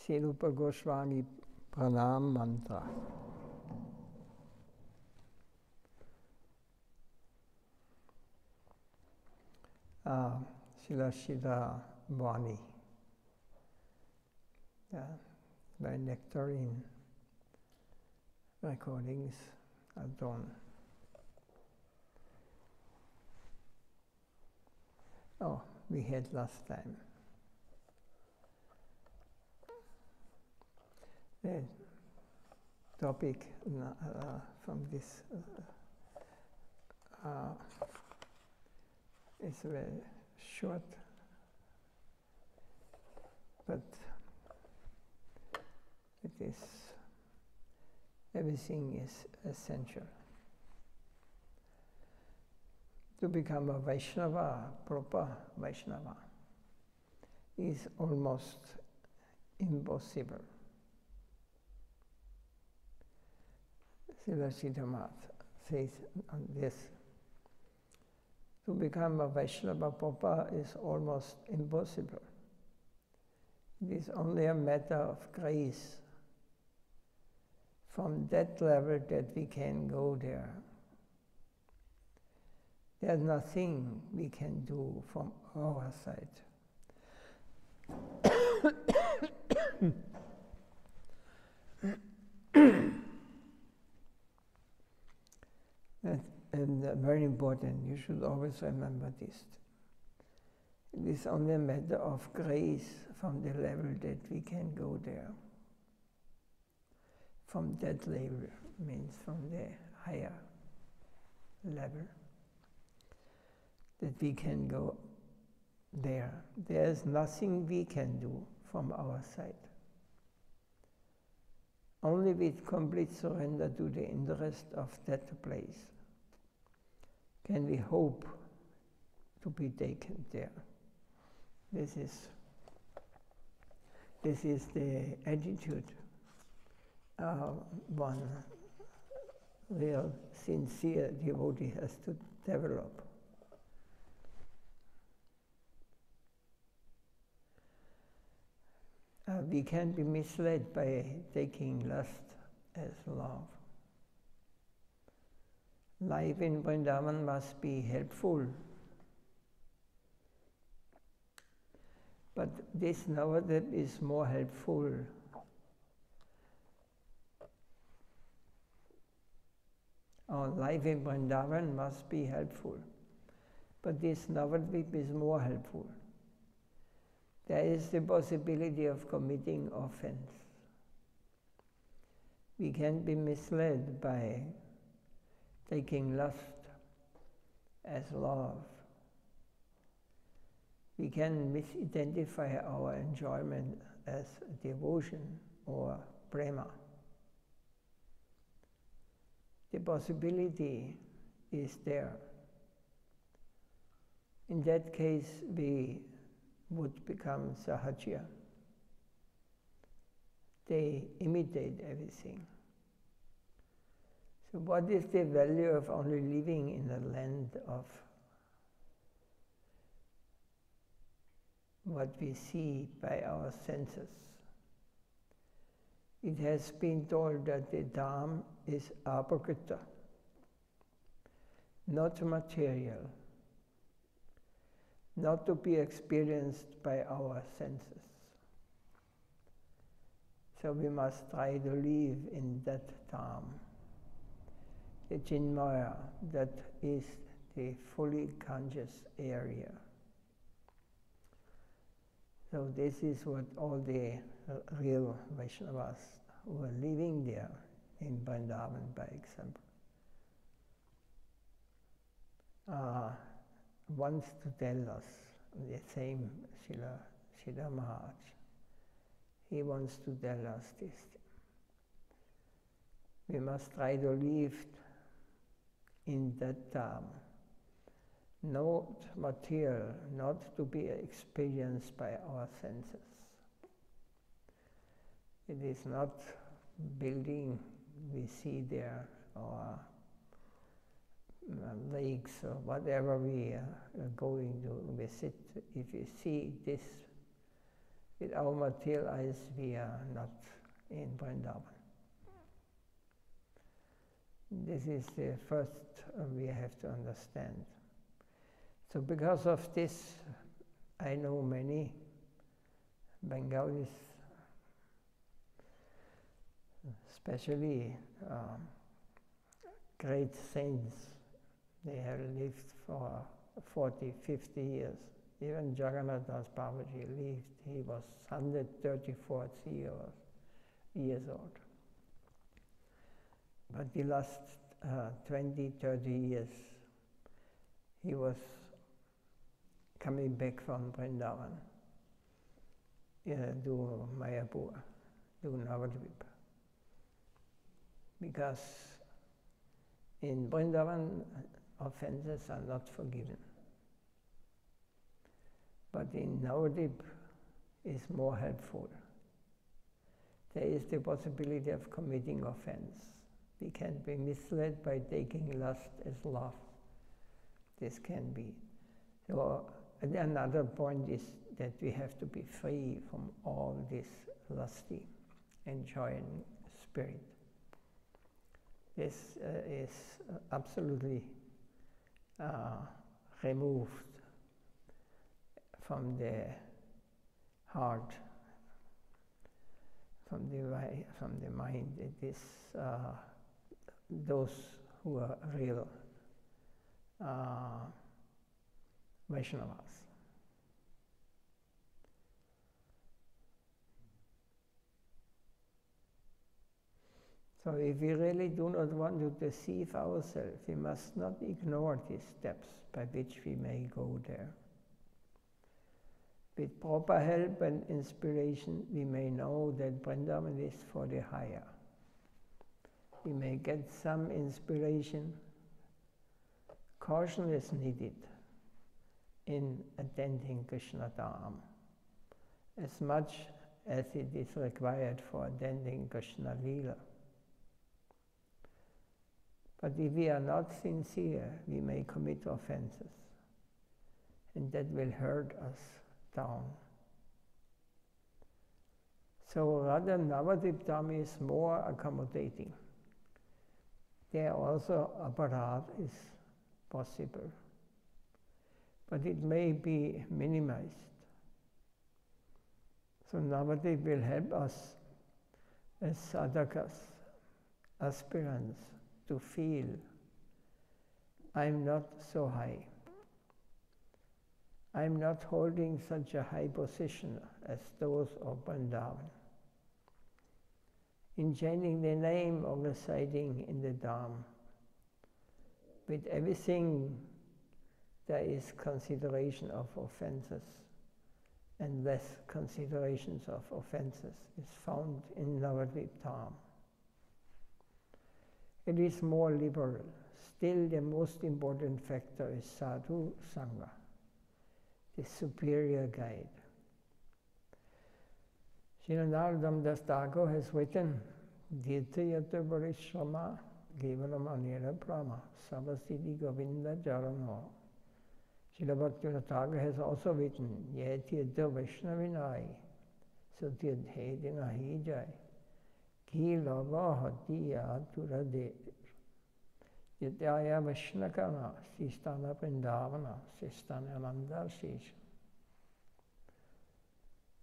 Srirupa Goswami Pranam Mantra. Shila Vani, by Nectarine recordings are done. Oh, we had last time. The topic from this is very short, but everything is essential. To become a Vaishnava, proper Vaishnava, is almost impossible. Srila Siddhamath says on this, to become a Vaishnava proper is almost impossible. It is only a matter of grace. From that level that we can go there. There's nothing we can do from our side. And very important, you should always remember this. It is only a matter of grace from the level that we can go there. From that level means from the higher level that we can go there. There's nothing we can do from our side. Only with complete surrender to the interest of that place can we hope to be taken there. This is the attitude one real sincere devotee has to develop. We can be misled by taking lust as love. Life in Vrindavan must be helpful. But this nowadays is more helpful. Our life in Vrindavan must be helpful. But this nowadays is more helpful. There is the possibility of committing offense. We can be misled by taking lust as love. We can misidentify our enjoyment as devotion or prema. The possibility is there. In that case, we would become sahaja. They imitate everything. So what is the value of only living in a land of what we see by our senses? It has been told that the Dham is apakrita, not material, not to be experienced by our senses. So we must try to live in that Dham, the Chinmaya, that is the fully conscious area. So this is what all the real Vaishnavas who are living there in Vrindavan, by example, wants to tell us, the same Srila Maharaj, he wants to tell us this. We must try to live in that Dham, not material, not to be experienced by our senses. It is not building we see there, or lakes, or whatever we are going to visit. If you see this With our material eyes, we are not in Vrindavan. This is the first we have to understand. So because of this, I know many Bengalis, especially great saints. They have lived for 40, 50 years. Even Jagannath Das Babaji lived. He was 134 years old. But the last 20, 30 years, he was coming back from Vrindavan to Mayapur, to Navadvip. Because in Vrindavan, offenses are not forgiven. But in Navadvip is more helpful. There is the possibility of committing offense. We can be misled by taking lust as love. This can be. So another point is that we have to be free from all this lusty, enjoying spirit. This is absolutely removed from the heart, from the mind. It is those who are real Vaishnavas. So if we really do not want to deceive ourselves, we must not ignore these steps by which we may go there. With proper help and inspiration, we may know that Vrindavan is for the higher. We may get some inspiration. Caution is needed in attending Krishna Dham, as much as it is required for attending Krishna Lila. But if we are not sincere, we may commit offenses, and that will hurt us down. So rather, Navadvip Dham is more accommodating. There also aparadh is possible, but it may be minimized. So Navadvip will help us as sadhakas, aspirants, to feel I'm not so high. I'm not holding such a high position as those of Vrindavan. In chanting the name or reciting in the Dham, with everything there is consideration of offenses, and less considerations of offenses is found in Navadvip Dham. It is more liberal. Still, the most important factor is sadhu sangha, the superior guide. Srimad Das Thakur has written, Dirthayata Varishrama Kevalam Anera Brahma Savasiti Govinda Jarano. Srila Bhakti Thakur has also written, Yetyata Vaishnavinai Sutyadhedina Hijai Ki Lava Hatiya Turade Yatyaya Vaishnakana Sistana Vrindavana Sistana Ananda Sesha.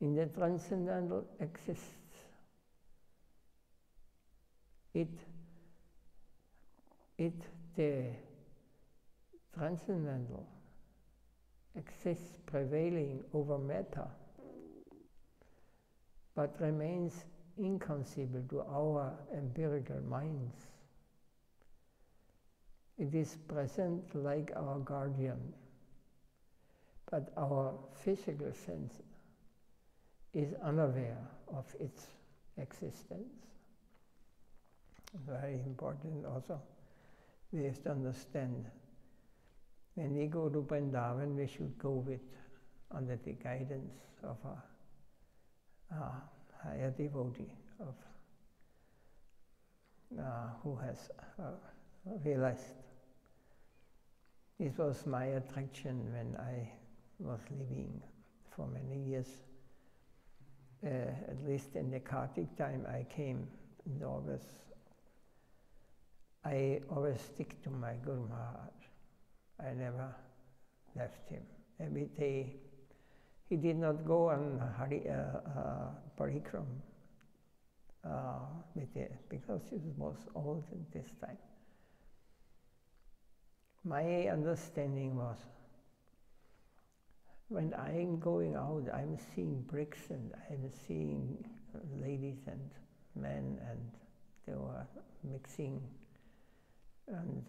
In the transcendental exists. The transcendental exists prevailing over matter, but remains inconceivable to our empirical minds. It is present like our guardian, but our physical sense is unaware of its existence. Very important also. We have to understand, when we go to Vrindavan, we should go under the guidance of a higher devotee who has realized. This was my attraction when I was living for many years at least in the Kartik time I came in August, I always stick to my Guru Maharaj. I never left him. Every day, he did not go on parikram because he was old at this time. My understanding was, when I'm going out, I'm seeing bricks and I'm seeing ladies and men, and they were mixing and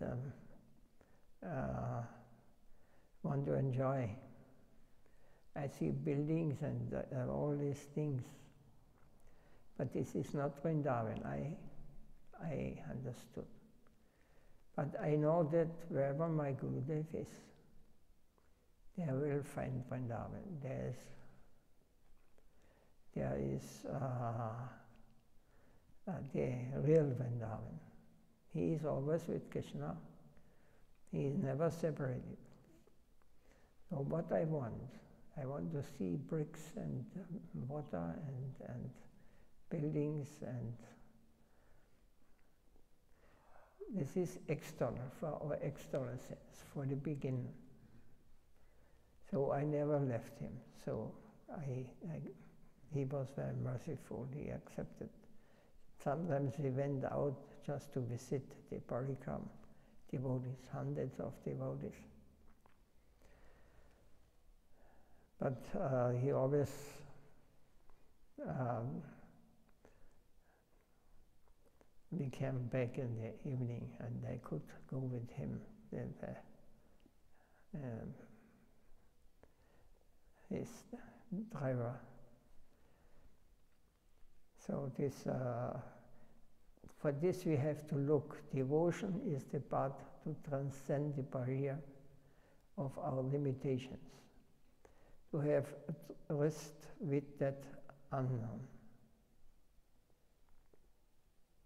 want to enjoy. I see buildings and all these things, but this is not Vrindavan. I understood. But I know that wherever my Gurudev is, there will find Vrindavan. There is the real Vrindavan. He is always with Krishna. He is never separated. So what I want to see bricks and water and buildings, and this is external, for our external sense, for the beginner. So I never left him. So he was very merciful. He accepted. Sometimes we went out just to visit the parikram devotees, hundreds of devotees. But he always we came back in the evening, and I could go with him with his driver. So this, for this we have to look. Devotion is the path to transcend the barrier of our limitations, to have rest with that unknown.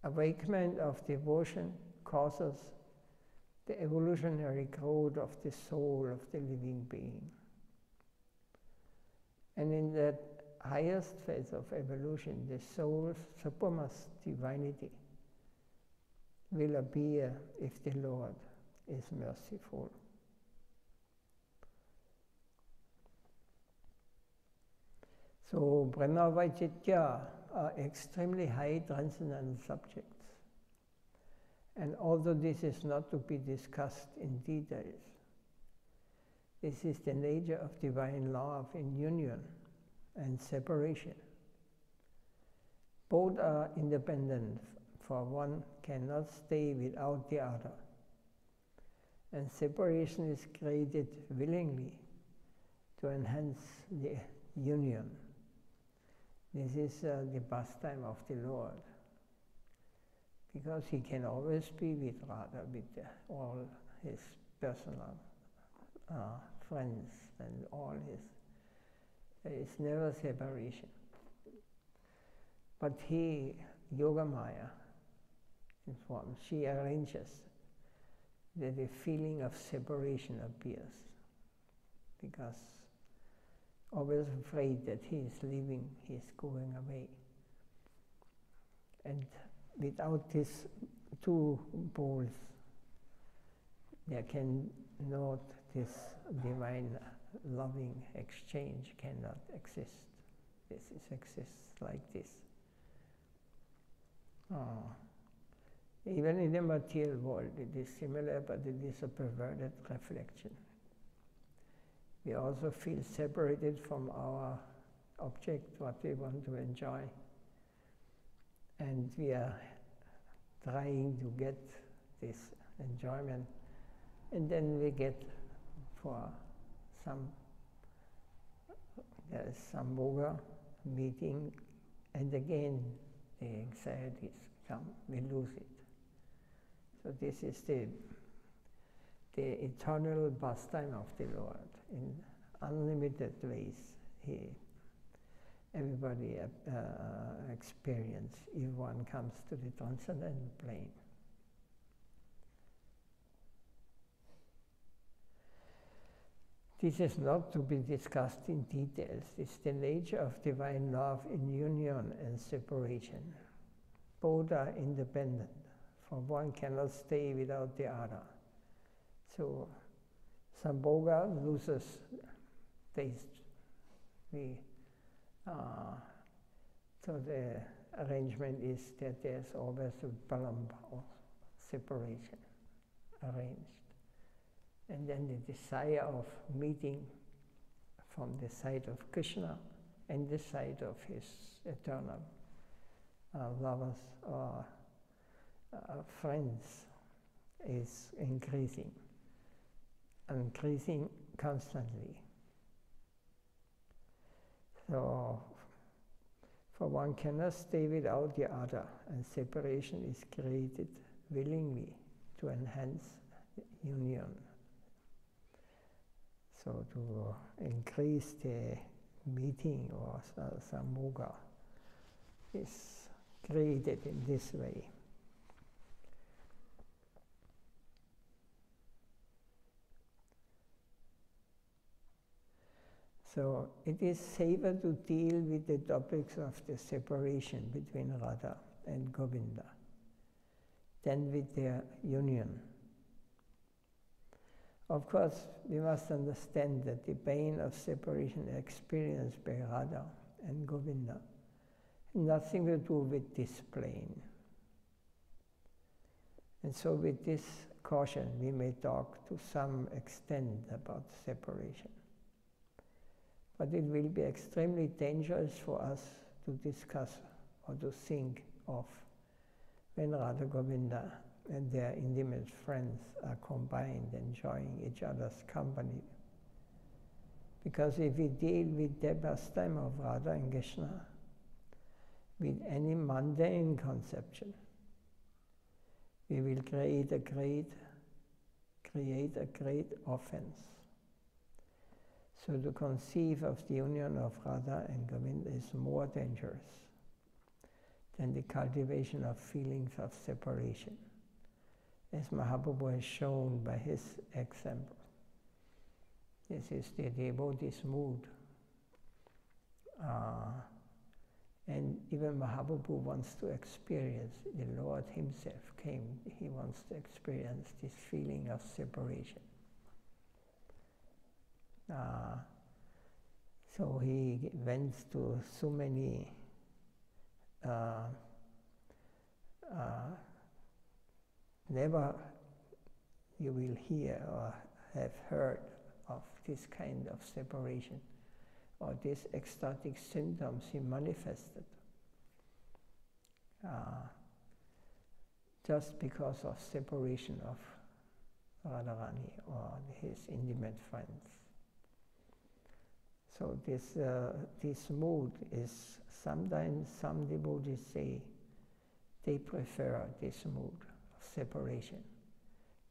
Awakening of devotion causes the evolutionary growth of the soul of the living being. And in that highest phase of evolution, the soul's supremest divinity will appear if the Lord is merciful. So Brahma Vaicitya are extremely high transcendental subjects. And although this is not to be discussed in details, this is the nature of divine love in union and separation. Both are independent, for one cannot stay without the other. And separation is created willingly to enhance the union. This is the pastime of the Lord, because he can always be with Radha, with all his personal friends and all his. There is never separation. But he, Yogamaya, informs, she arranges that the feeling of separation appears, because always afraid that he is leaving, he is going away. And without these two poles, there can not this divine loving exchange cannot exist. This exists like this. Even in the material world, it is similar, but it is a perverted reflection. We also feel separated from our object, what we want to enjoy. And we are trying to get this enjoyment. And then we get for there is some yoga meeting, and again the anxieties come, we lose it. So this is the eternal pastime of the Lord. In unlimited ways, everybody experience if one comes to the transcendental plane. This is not to be discussed in details. It's the nature of divine love in union and separation. Both are independent, for one cannot stay without the other. So, Sambhoga loses taste. So the arrangement is that there's always a palamba, or separation, arranged. And then the desire of meeting from the side of Krishna and the side of his eternal lovers or friends is increasing constantly. So, for one cannot stay without the other, and separation is created willingly to enhance union. So to increase the meeting or sammoga is created in this way. So it is safer to deal with the topics of the separation between Radha and Govinda than with their union. Of course, we must understand that the pain of separation experienced by Radha and Govinda has nothing to do with this plane. And so with this caution, we may talk to some extent about separation. But it will be extremely dangerous for us to discuss or to think of when Radha Govinda and their intimate friends are combined, enjoying each other's company. Because if we deal with the pastime of Radha and Krishna with any mundane conception, we will create a great offense. So to conceive of the union of Radha and Govinda is more dangerous than the cultivation of feelings of separation, as Mahaprabhu has shown by his example. This is the devotee's mood. And even Mahaprabhu wants to experience, the Lord himself came, he wants to experience this feeling of separation. So he went to so many never you will hear or have heard of this kind of separation or these ecstatic symptoms he manifested just because of separation of Radharani or his intimate friends. So this mood is, sometimes some devotees say they prefer this mood of separation,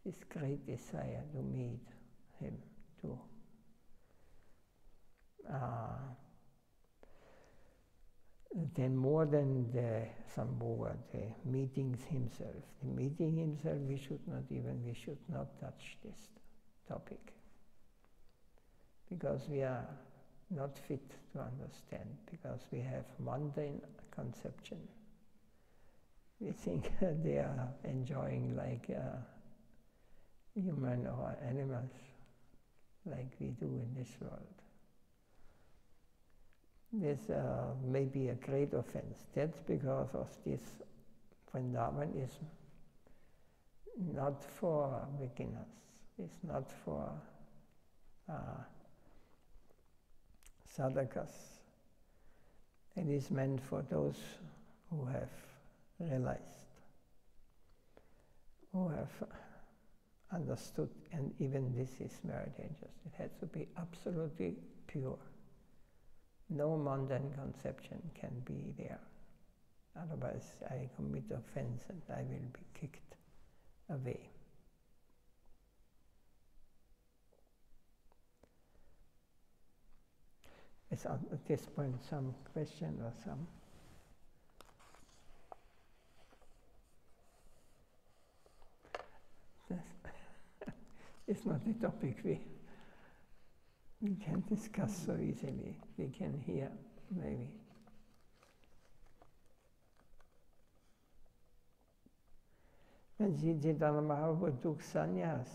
this great desire to meet him, to then more than the sambhoga, the meetings himself. The meeting himself, we should not touch this topic, because we are not fit to understand, because we have mundane conception. We think they are enjoying like human or animals, like we do in this world. This may be a great offense. That's because of this Vrindavan is not for beginners. It's not for sadhakas. It is meant for those who have realized, who have understood, and even this is very dangerous. It has to be absolutely pure. No mundane conception can be there. Otherwise I commit offense and I will be kicked away. Is at this point some question or some? It's not the topic we We can't discuss so easily. We can hear, maybe. When Sri Chaitanya Mahaprabhu took sannyas,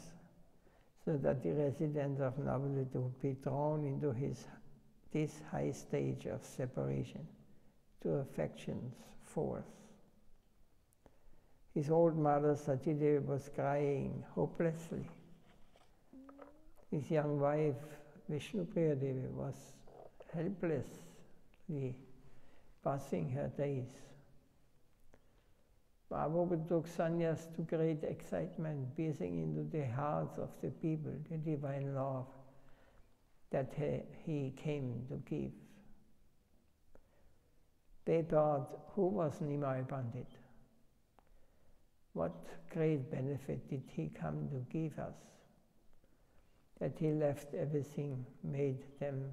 so that the residents of Navadvip would be drawn into this high stage of separation, to affection's force. His old mother Sachidevi was crying hopelessly. His young wife Vishnupriya Devi was helplessly passing her days. Mahaprabhu took sannyas to great excitement, piercing into the hearts of the people the divine love that he came to give. They thought, who was Nimai Pandit? What great benefit did he come to give us? That he left everything, made them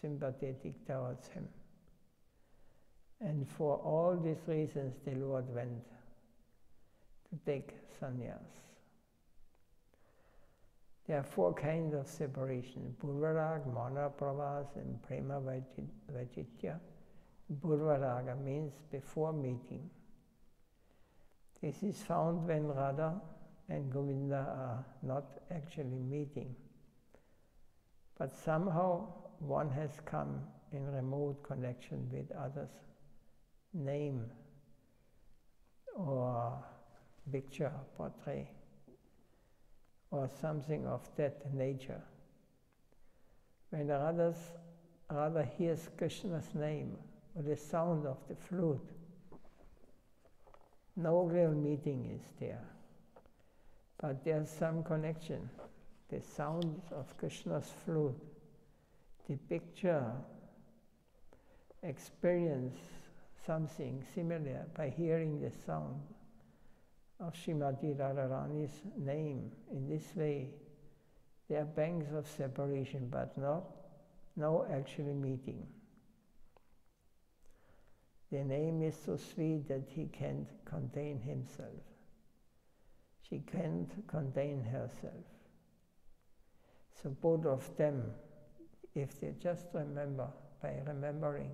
sympathetic towards him. And for all these reasons, the Lord went to take sannyas. There are 4 kinds of separation: Purvarag, Mana Pravas, and Prema Vajitya. Purvaraga means before meeting. This is found when Radha and Govinda are not actually meeting. But somehow one has come in remote connection with others. Name or picture, portrait, or something of that nature. When Radha hears Krishna's name or the sound of the flute, no real meeting is there, but there's some connection. The sound of Krishna's flute, the picture, experience something similar by hearing the sound of Srimati Radharani's name. In this way, there are pangs of separation, but no actual meeting. The name is so sweet that he can't contain himself. She can't contain herself. So both of them, if they just remember, by remembering,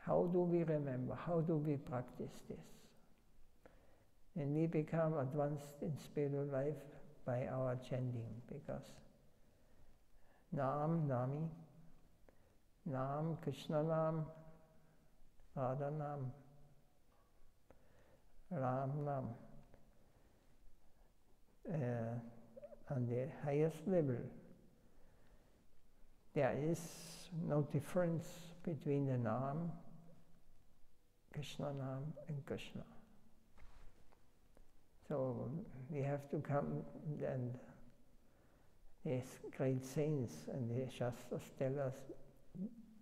how do we remember? How do we practice this? And we become advanced in spiritual life by our chanting, because Naam, Nami, Naam, Krishna Naam, Radha Naam, Ram Naam. On the highest level, there is no difference between the Naam, Krishna Naam, and Krishna. So we have to come, and these great saints and the Shastras tell us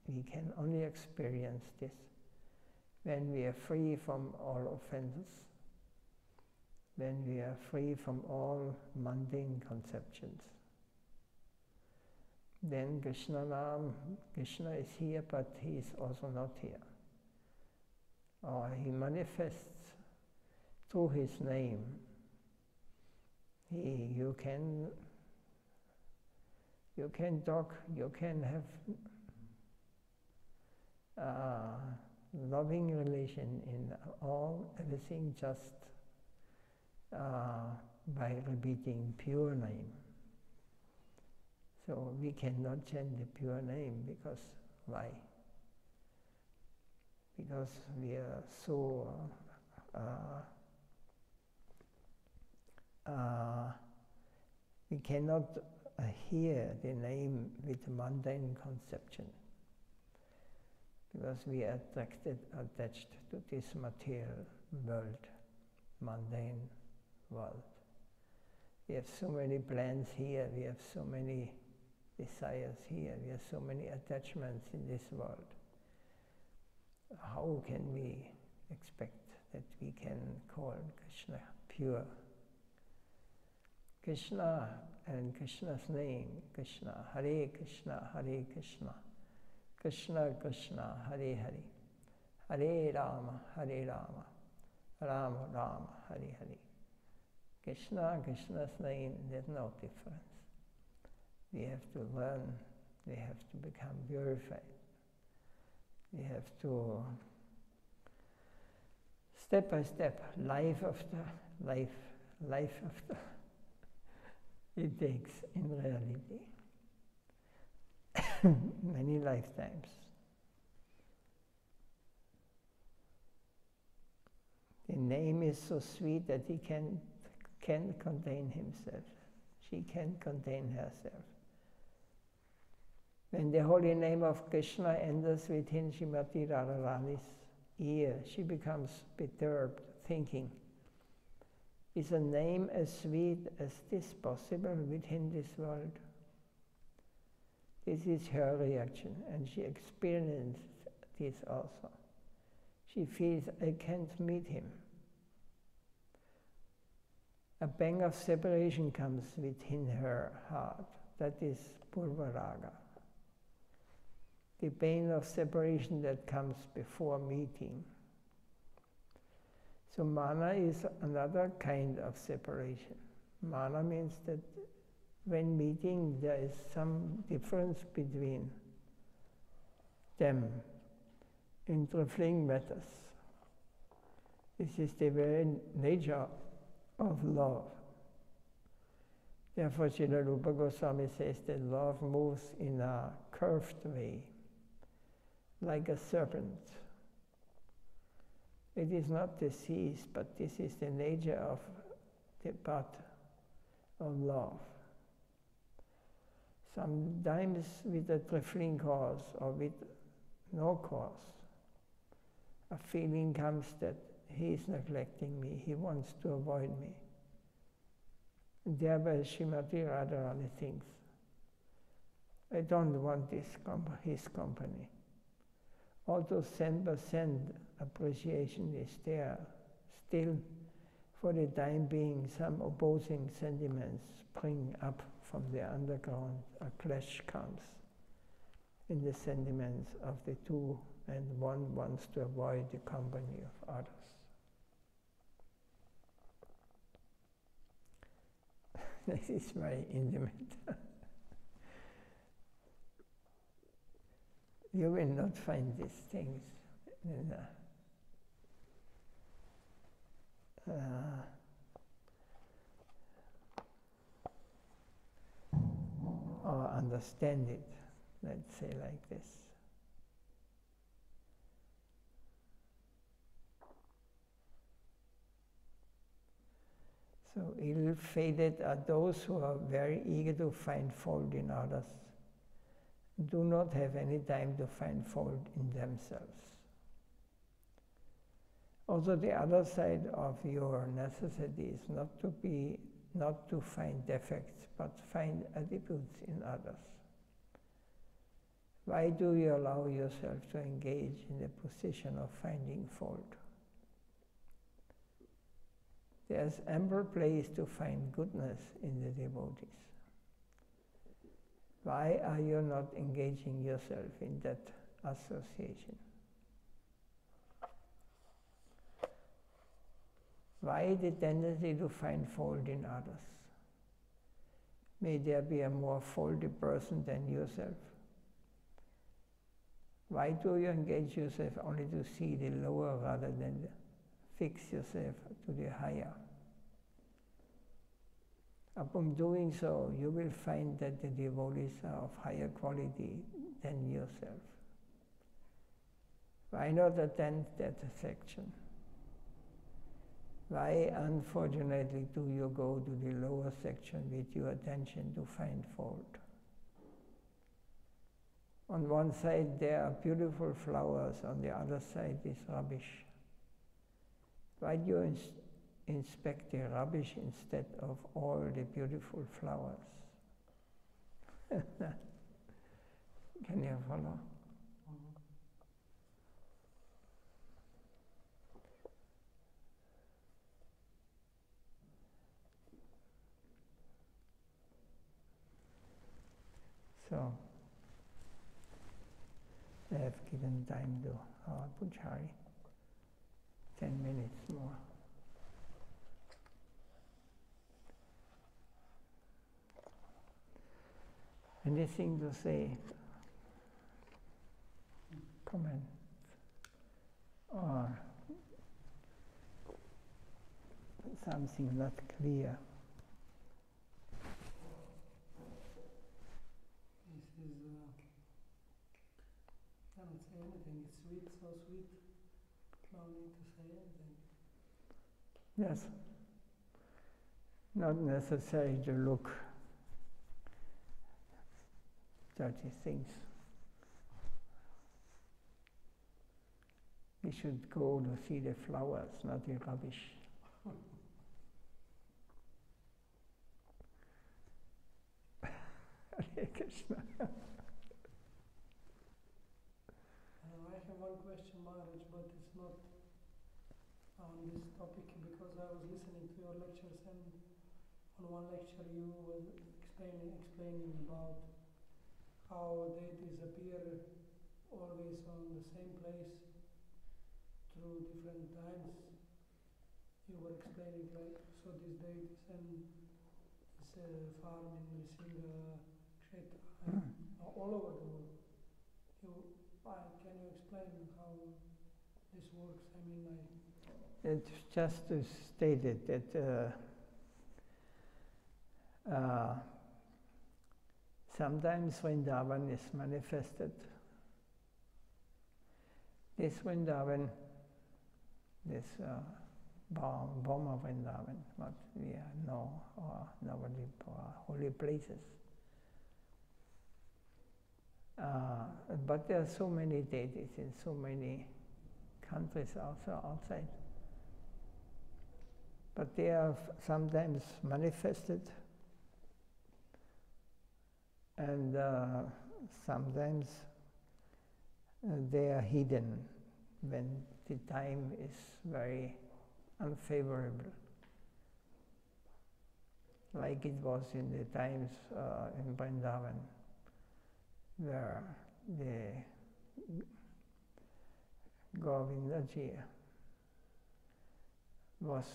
we can only experience this when we are free from all offenses, when we are free from all mundane conceptions. Then Krishna is here, but he is also not here. Or he manifests through his name. You can talk, you can have loving relation in everything just by repeating pure name. So we cannot chant the pure name, because why? Because we are so we cannot hear the name with mundane conception, because we are attached to this material world, mundane world. We have so many plans here, we have so many desires here, we have so many attachments in this world. How can we expect that we can call Krishna pure? Krishna and Krishna's name, Krishna, Hare Krishna, Hare Krishna, Krishna Krishna, Hare Hare, Hare Rama, Hare Rama, Rama Rama, Hare Hare. Krishna's name, there's no difference. We have to learn, we have to become purified. We have to, step by step, life after life after, it takes in reality many lifetimes. The name is so sweet that he can contain himself. She can contain herself. When the holy name of Krishna enters within Srimati Radharani's ear, she becomes perturbed, thinking, is a name as sweet as this possible within this world? This is her reaction, and she experiences this also. She feels, I can't meet him. A pang of separation comes within her heart. That is Purvaraga. The pain of separation that comes before meeting. So mana is another kind of separation. Mana means that when meeting there is some difference between them in trifling matters. This is the very nature of love. Therefore, Srila Rupa Goswami says that love moves in a curved way, like a serpent. It is not disease, but this is the nature of the path of love. Sometimes with a trifling cause or with no cause, a feeling comes that he is neglecting me, he wants to avoid me. And thereby Srimati Radharani thinks, I don't want his company. Although 10% appreciation is there, still for the time being some opposing sentiments spring up from the underground. A clash comes in the sentiments of the two, and one wants to avoid the company of others. This is very intimate. You will not find these things in or understand it, let's say like this. So ill-fated are those who are very eager to find fault in others, do not have any time to find fault in themselves. Also, the other side of your necessity is not to find defects, but find attributes in others. Why do you allow yourself to engage in the position of finding fault? There's ample place to find goodness in the devotees. Why are you not engaging yourself in that association? Why the tendency to find fault in others? May there be a more faulty person than yourself? Why do you engage yourself only to see the lower rather than fix yourself to the higher? Upon doing so, you will find that the devotees are of higher quality than yourself. Why not attend that section? Why, unfortunately, do you go to the lower section with your attention to find fault? On one side there are beautiful flowers, on the other side is rubbish. Why do you inspect the rubbish instead of all the beautiful flowers? Can you follow? So, I have given time to our Pujari. 10 minutes more. Anything to say? Comment? Or something not clear? This is, cannot say anything. It's sweet, so sweet. No need to say anything. Yes. Not necessary to look dirty things. We should go to see the flowers, not the rubbish. Hare Krishna. I have one question, Maharaj, but it's not on this topic because I was listening to your lectures, and on one lecture you were explaining about how deities appear always on the same place through different times. You were explaining like so these deities and this farm in Risinga Kshetra all over the world. Can you explain how this works? I mean, It's just to state it that sometimes Vrindavan is manifested. This Vrindavan, this Brahma Vrindavan, what we know, or Navadvip, or holy places. But there are so many deities in so many countries also outside. But they are sometimes manifested, and sometimes they are hidden when the time is very unfavorable, like it was in the times in Vrindavan, where the Govinda was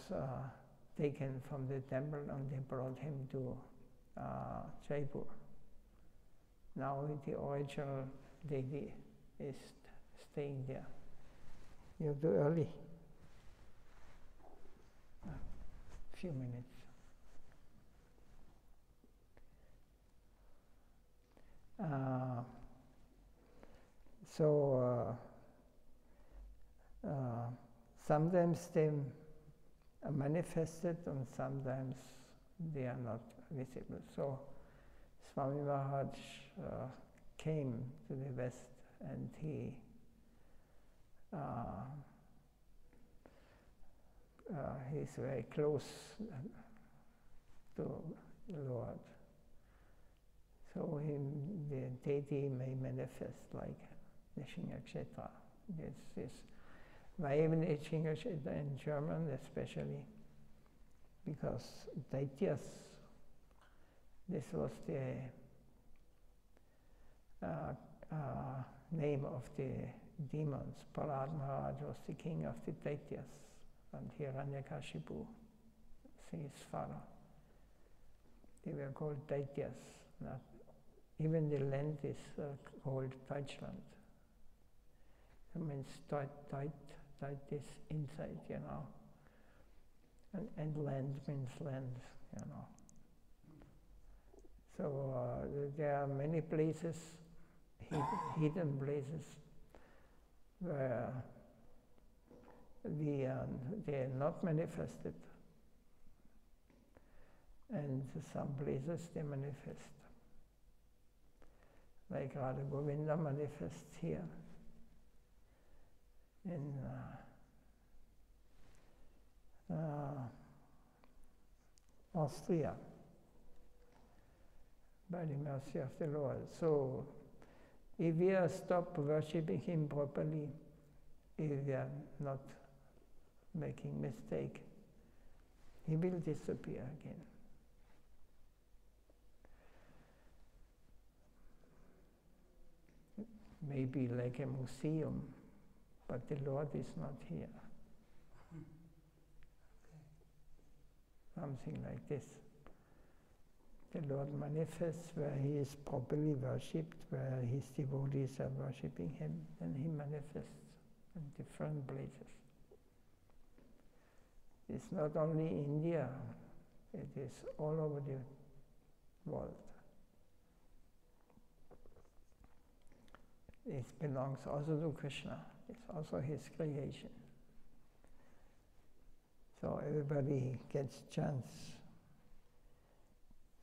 taken from the temple and they brought him to Jaipur. Now the original deity is staying there. You're too early. A few minutes. Sometimes they are manifested and sometimes they are not visible. So Swami Maharaj came to the West and he he's very close to the Lord. So the deity may manifest like the Shingakshetra. This why even Shingakshetra in German especially, because Daityas, this was the name of the demons. Prahlad Maharaj was the king of the Daityas, and Hiranyakashipu, his father. They were called Daityas. Even the land is called Deutschland. It means Deit is inside, you know. And land means land, you know. So there are many places, hidden places, where they are not manifested. And some places they manifest. Like Radha Govinda manifests here in Austria by the mercy of the Lord. So if we stop worshipping Him properly, if we are not making mistake, He will disappear again. Maybe like a museum, but the Lord is not here. Something like this. the Lord manifests, where he is properly worshipped, where his devotees are worshipping him, then he manifests in different places. It's not only India, it is all over the world. It belongs also to Krishna. It's also his creation. So everybody gets a chance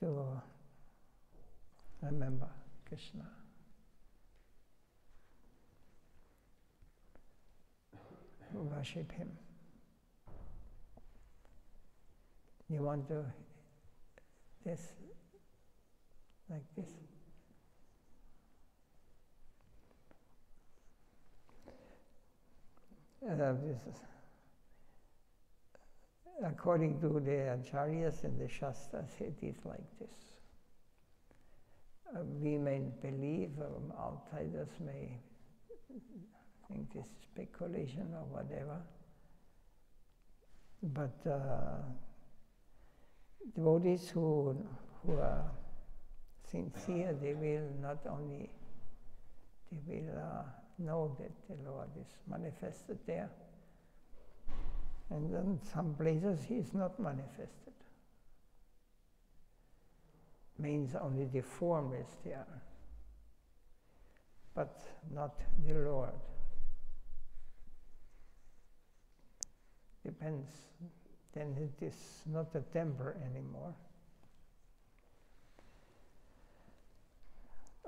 to remember Krishna. Worship him. You want to this like this? According to the acharyas and the shastras, it is like this. We may believe, outsiders may think this is speculation or whatever, but devotees who are sincere, they will not only, they will know that the Lord is manifested there, and then some places he is not manifested. Means only the form is there, but not the Lord. Depends. Then it is not a temple anymore.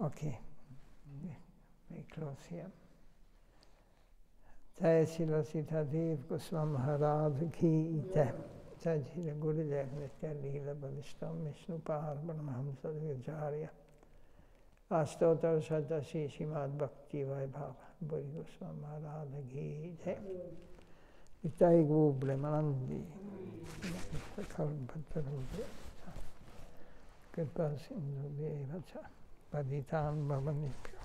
Okay, we close here. Jai Srila Sitadev Goswami Maharaj ki Jai. Jai Srila Gurudev Nitya Leela Bhavishtam Vishnu Pahar Brahmahamsa Virjarya Ashtotar Sadasi Srimad Bhakti Vaibhava Buri Goswami Maharaj ki Jai. Itai Gu Brahmanandi Kalbhatarude Kripa Sindhu Devacha Paditan Bhavanipyo.